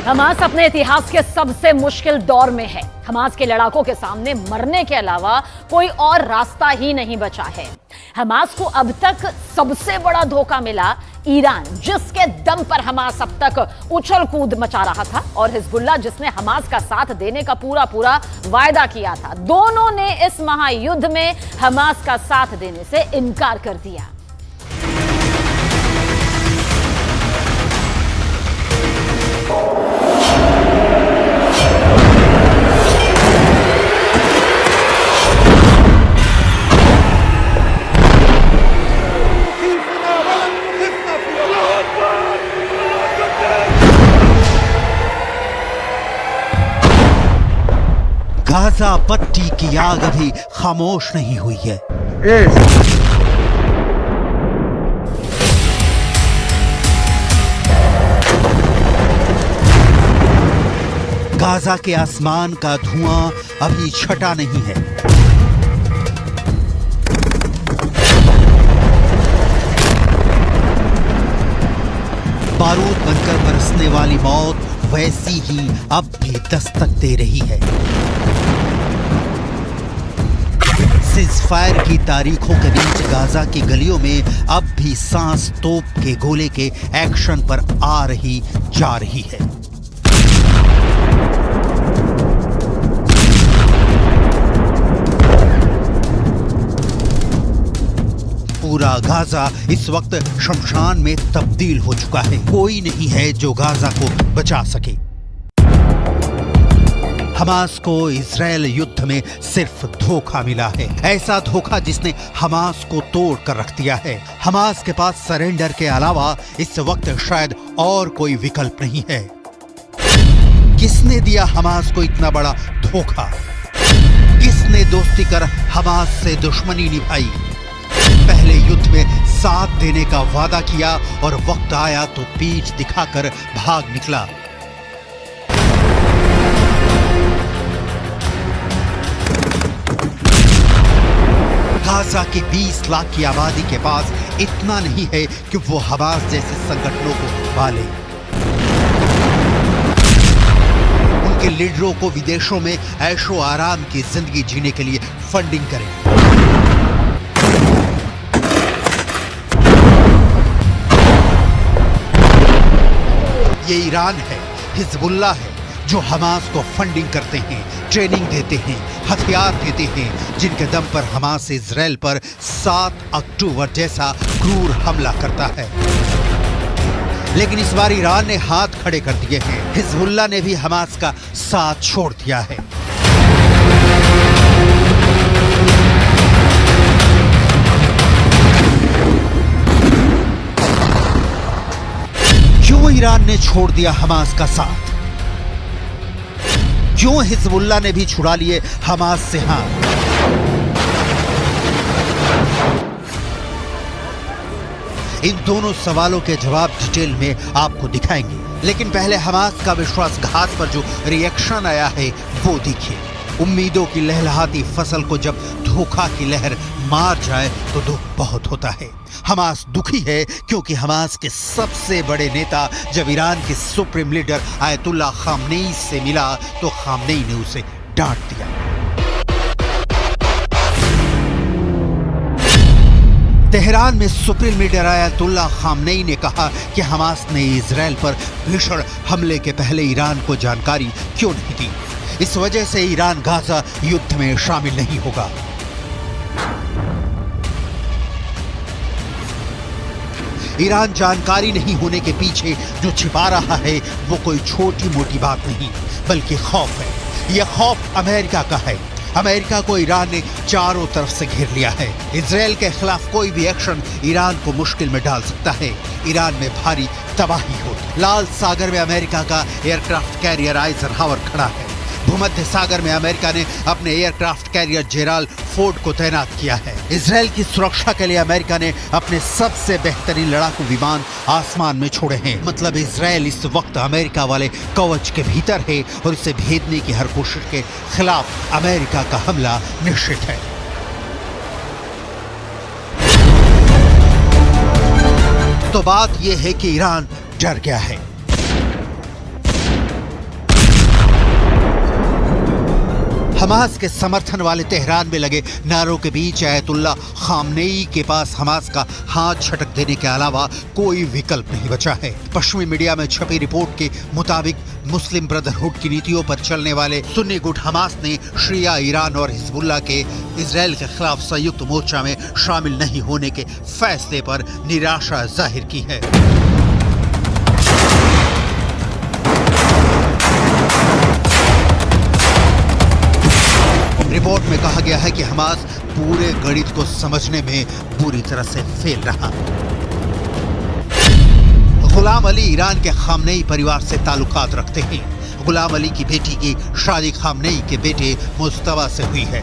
Hamas अपने इतिहास के सबसे मुश्किल दौर में है। हमास के लड़ाकों के सामने मरने के अलावा कोई और रास्ता ही नहीं बचा है। हमास को अब तक सबसे बड़ा धोखा मिला ईरान, जिसके दम पर हमास अब तक उछल कूद मचा रहा था, और हिजबुल्लाह, जिसने हमास का साथ देने का पूरा वायदा किया था। दोनों ने इस महायुद्ध में हमास का साथ देने से इनकार कर दिया। गाजा पट्टी की आग अभी खामोश नहीं हुई है। गाजा के आसमान का धुआं अभी छटा नहीं है। बारूद बनकर बरसने वाली मौत वैसी ही अब भी दस्तक दे रही है। सीज़फायर की तारीखों के बीच गाजा की गलियों में अब भी सांस तोप के गोले के एक्शन पर आ रही जा रही है। पूरा गाजा इस वक्त शमशान में तब्दील हो चुका है। कोई नहीं है जो गाजा को बचा सके। हमास को इजरायल युद्ध में सिर्फ धोखा मिला है, ऐसा धोखा जिसने हमास को तोड़ कर रख दिया है। हमास के पास सरेंडर के अलावा इस वक्त शायद और कोई विकल्प नहीं है। किसने दिया हमास को इतना बड़ा धोखा? किसने दोस्ती कर हमास से दुश्मनी निभाई? पहले युद्ध में साथ देने का वादा किया और वक्त आया तो पीठ दिखाकर भाग निकला। गाजा की 20 लाख की आबादी के पास इतना नहीं है कि वो हमास जैसे संगठनों को पाले। उनके लीडरों को विदेशों में ऐशो आराम की जिंदगी जीने के लिए फंडिंग करें। ये ईरान है, हिजबुल्लाह है, जो हमास को फंडिंग करते हैं, ट्रेनिंग देते हैं, हथियार देते हैं, जिनके दम पर हमास इजराइल पर 7 अक्टूबर जैसा क्रूर हमला करता है। लेकिन इस बार ईरान ने हाथ खड़े कर दिए हैं। हिजबुल्लाह ने भी हमास का साथ छोड़ दिया है। क्यों ईरान ने छोड़ दिया हमास का साथ? क्यों हिजबुल्लाह ने भी छुड़ा लिए हमास से हाथ? इन दोनों सवालों के जवाब डिटेल में आपको दिखाएंगे, लेकिन पहले हमास का विश्वासघात पर जो रिएक्शन आया है वो देखिए। उम्मीदों की लहलहाती फसल को जब धोखा की लहर मार जाए तो दुख बहुत होता है। हमास दुखी है क्योंकि हमास के सबसे बड़े नेता जब ईरान के सुप्रीम लीडर आयतुल्लाह खामनेई से मिला तो खामनेई ने उसे डांट दिया। तेहरान में सुप्रीम लीडर आयतुल्लाह खामनेई ने कहा कि हमास ने इजराइल पर भीषण हमले के पहले ईरान को जानकारी क्यों नहीं दी। इस वजह से ईरान गाजा युद्ध में शामिल नहीं होगा। ईरान जानकारी नहीं होने के पीछे जो छिपा रहा है वो कोई छोटी मोटी बात नहीं, बल्कि खौफ है। यह खौफ अमेरिका का है। अमेरिका को ईरान ने चारों तरफ से घेर लिया है। इजराइल के खिलाफ कोई भी एक्शन ईरान को मुश्किल में डाल सकता है। ईरान में भारी तबाही हो। लाल सागर में अमेरिका का एयरक्राफ्ट कैरियर आइजनहावर खड़ा है। भूमध्य सागर में अमेरिका ने अपने एयरक्राफ्ट कैरियर जेराल्ड फोर्ड को तैनात किया है। इजराइल की सुरक्षा के लिए अमेरिका ने अपने सबसे बेहतरीन लड़ाकू विमान आसमान में छोड़े हैं। मतलब इजराइल इस वक्त अमेरिका वाले कवच के भीतर है और इसे भेदने की हर कोशिश के खिलाफ अमेरिका का हमला निश्चित है। तो बात यह है कि ईरान डर गया है। हमास के समर्थन वाले तेहरान में लगे नारों के बीच आयतुल्ला खामनेई के पास हमास का हाथ झटक देने के अलावा कोई विकल्प नहीं बचा है। पश्चिमी मीडिया में छपी रिपोर्ट के मुताबिक मुस्लिम ब्रदरहुड की नीतियों पर चलने वाले सुन्नी गुट हमास ने शिया ईरान और हिजबुल्लाह के इजराइल के खिलाफ संयुक्त मोर्चा में शामिल नहीं होने के फैसले पर निराशा जाहिर की है। रिपोर्ट में कहा गया है कि हमास पूरे गणित को समझने में बुरी तरह से फेल रहा। गुलाम अली ईरान के खामनेई परिवार से ताल्लुकात रखते हैं। गुलाम अली की बेटी की शादी खामनेई के बेटे मुस्तफा से हुई है।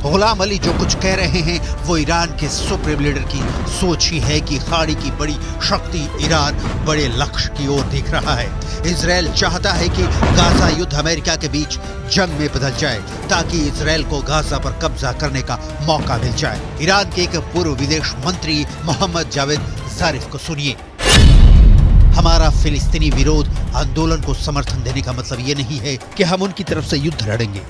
गुलाम अली जो कुछ कह रहे हैं वो ईरान के सुप्रीम लीडर की सोच ही है कि खाड़ी की बड़ी शक्ति ईरान बड़े लक्ष्य की ओर देख रहा है। इजराइल चाहता है कि गाजा युद्ध अमेरिका के बीच जंग में बदल जाए ताकि इजराइल को गाजा पर कब्जा करने का मौका मिल जाए। ईरान के एक पूर्व विदेश मंत्री मोहम्मद जावेद जारिफ को सुनिए। हमारा फिलिस्तीनी विरोध आंदोलन को समर्थन देने का मतलब ये नहीं है कि हम उनकी तरफ से युद्ध लड़ेंगे।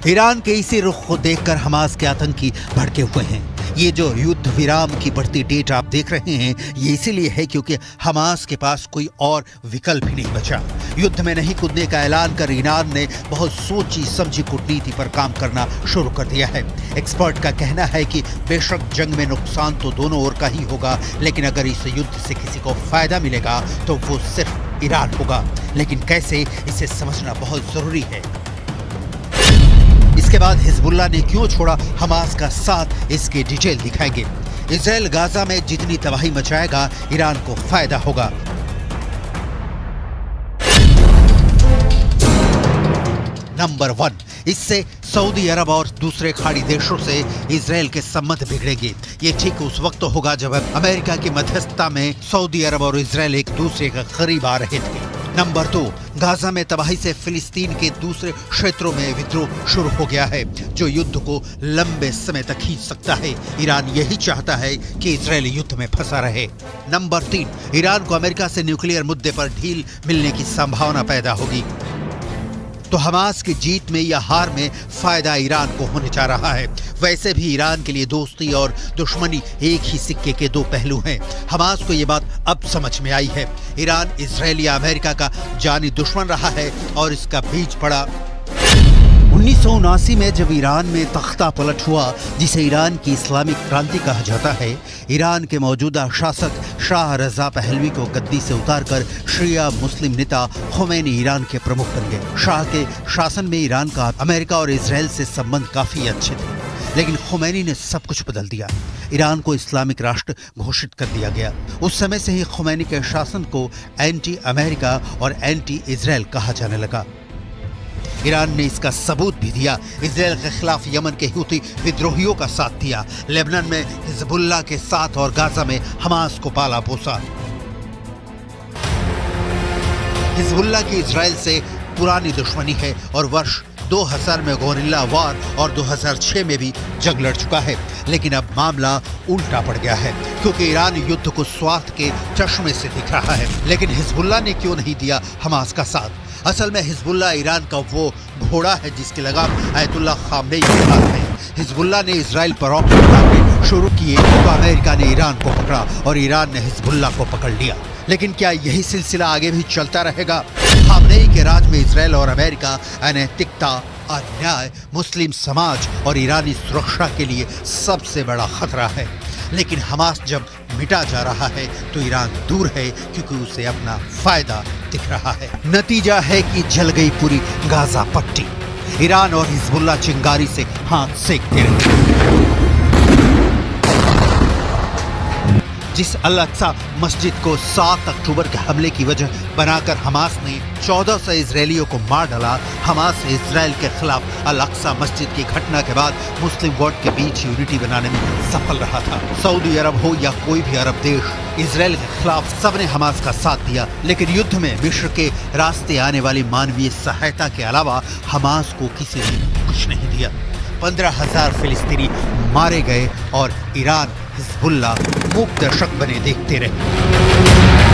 ईरान के इसी रुख को देखकर हमास के आतंकी भड़के हुए हैं। ये जो युद्ध विराम की बढ़ती डेट आप देख रहे हैं ये इसीलिए है क्योंकि हमास के पास कोई और विकल्प ही नहीं बचा। युद्ध में नहीं कूदने का ऐलान कर ईरान ने बहुत सोची समझी कूटनीति पर काम करना शुरू कर दिया है। एक्सपर्ट का कहना है कि बेशक जंग में नुकसान तो दोनों ओर का ही होगा, लेकिन अगर इस युद्ध से किसी को फायदा मिलेगा तो वो सिर्फ ईरान होगा। लेकिन कैसे, इसे समझना बहुत जरूरी है। इसके बाद हिजबुल्लाह ने क्यों छोड़ा हमास का साथ, इसके डिटेल दिखाएंगे। इजराइल गाजा में जितनी तबाही मचाएगा ईरान को फायदा होगा। नंबर 1, इससे सऊदी अरब और दूसरे खाड़ी देशों से इजराइल के संबंध बिगड़ेंगे। ये ठीक उस वक्त होगा जब अमेरिका की मध्यस्थता में सऊदी अरब और इजराइल एक दूसरे के करीब आ रहे थे। नंबर 2, गाजा में तबाही से फिलिस्तीन के दूसरे क्षेत्रों में विद्रोह शुरू हो गया है जो युद्ध को लंबे समय तक खींच सकता है। ईरान यही चाहता है कि इजराइल युद्ध में फंसा रहे। नंबर 3, ईरान को अमेरिका से न्यूक्लियर मुद्दे पर ढील मिलने की संभावना पैदा होगी। तो हमास की जीत में या हार में फायदा ईरान को होने जा रहा है। वैसे भी ईरान के लिए दोस्ती और दुश्मनी एक ही सिक्के के दो पहलू हैं। हमास को ये बात अब समझ में आई है। ईरान इजराइल या अमेरिका का जानी दुश्मन रहा है और इसका बीज पड़ा 1979 में जब ईरान में तख्ता पलट हुआ, जिसे ईरान की इस्लामिक क्रांति कहा जाता है। ईरान के मौजूदा शासक शाह रजा पहलवी को गद्दी से उतारकर शिया मुस्लिम नेता खुमैनी ईरान के प्रमुख बन गए। शाह के शासन में ईरान का अमेरिका और इजराइल से संबंध काफी अच्छे थे, लेकिन खुमैनी ने सब कुछ बदल दिया। ईरान को इस्लामिक राष्ट्र घोषित कर दिया गया। उस समय से ही खुमैनी के शासन को एंटी अमेरिका और एंटी इजराइल कहा जाने लगा। ईरान ने इसका सबूत भी दिया। इजराइल के खिलाफ यमन के हूती विद्रोहियों का साथ दिया, लेबनान में हिजबुल्लाह के साथ और गाजा में हमास को पाला पोसा। हिजबुल्लाह की इजराइल से पुरानी दुश्मनी है और वर्ष 2000 में गोरिल्ला वार और 2006 में भी जंग लड़ चुका है। लेकिन अब मामला उल्टा पड़ गया है क्योंकि ईरान युद्ध को स्वार्थ के चश्मे से दिख रहा है। लेकिन हिजबुल्लाह ने क्यों नहीं दिया हमास का साथ? असल में हिजबुल्लाह ईरान का वो घोड़ा है जिसकी लगाम आयतुल्लाह खामनेई के हाथ है। हिजबुल्लाह ने इजराइल पर रॉकेट दागने शुरू किए तो अमेरिका ने ईरान को पकड़ा और ईरान ने हिजबुल्लाह को पकड़ लिया। लेकिन क्या यही सिलसिला आगे भी चलता रहेगा? खामनेई के राज में इजराइल और अमेरिका अनैतिकता, अन्याय, मुस्लिम समाज और ईरानी सुरक्षा के लिए सबसे बड़ा खतरा है। लेकिन हमास जब मिटा जा रहा है तो ईरान दूर है क्योंकि उसे अपना फायदा दिख रहा है। नतीजा है कि जल गई पूरी गाजा पट्टी। ईरान और हिजबुल्लाह चिंगारी से हाथ सेकते रहे। जिस अल-अक्सा मस्जिद को 7 अक्टूबर के हमले की वजह बनाकर हमास ने 1400 इजरायलियों को मार डाला, हमास इजराइल के खिलाफ अल-अक्सा मस्जिद की घटना के बाद मुस्लिम वर्ल्ड के बीच यूनिटी बनाने में सफल रहा था। सऊदी अरब हो या कोई भी अरब देश, इजराइल के खिलाफ सबने हमास का साथ दिया। लेकिन युद्ध में मिस्र के रास्ते आने वाली मानवीय सहायता के अलावा हमास को किसी ने कुछ नहीं दिया। 15,000 फिलिस्तीनी मारे गए और ईरान हिजबुल्लाह मूक दर्शक बने देखते रहे।